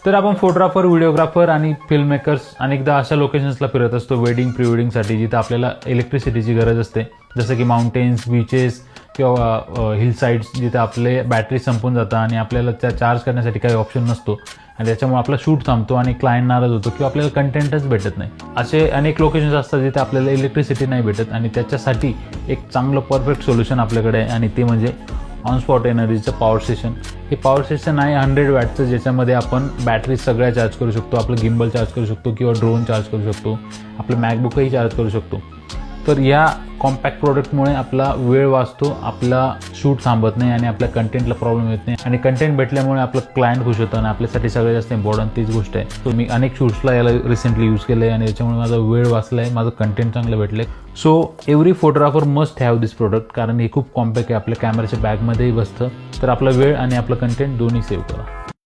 तर आपण photographer, videographer आणि फिल्म मेकर्स अनेकदा अशा लोकेशन्सला फिरत असतो वेडिंग, प्री वेडिंगसाठी, जिथे आपल्याला इलेक्ट्रिसिटीची गरज असते, जसं की माउंटेन्स, बीचेस किंवा हिल साईड्स, जिथे आपले बॅटरी संपून जातं आणि आपल्याला त्या चार्ज करण्यासाठी काही ऑप्शन नसतो आणि त्याच्यामुळे आपला शूट थांबतो आणि क्लायंट नाराज होतो किंवा आपल्याला कंटेंटच भेटत नाही. असे अनेक लोकेशन्स असतात जिथे आपल्याला इलेक्ट्रिसिटी नाही भेटत आणि त्याच्यासाठी एक चांगलं परफेक्ट सोल्युशन आपल्याकडे आहे आणि ते म्हणजे ऑन स्पॉट एनर्जीचं पॉवर स्टेशन. हे पॉवर स्टेशन आहे 100 वॅटचं, ज्याच्यामध्ये आपण बॅटरी सगळ्या चार्ज करू शकतो, आपलं गिम्बल चार्ज करू शकतो किंवा ड्रोन चार्ज करू शकतो, आपलं मॅकबुकही चार्ज करू शकतो. तर या कॉम्पॅक्ट प्रोडक्टमुळे आपला वेळ वाचतो, आपला शूट थांबत नाही आणि आपल्या कंटेंटला प्रॉब्लेम येत नाही आणि कंटेंट भेटल्यामुळे आपलं क्लायंट खुश होतं आणि आपल्यासाठी सगळ्यात जास्त इम्पॉर्टंट तीच गोष्ट आहे. सो मी अनेक शूट्सला याला रिसेंटली यूज केलं आहे आणि याच्यामुळे माझा वेळ वाचला आहे, माझं कंटेंट चांगलं भेटलं आहे. So every photographer must have this product, कारण हे खूप कॉम्पॅक्ट आहे, आपल्या कॅमेऱ्याच्या बॅगमध्येही बसतं. तर आपला वेळ आणि आपलं कंटेंट दोन्ही सेव्ह करा.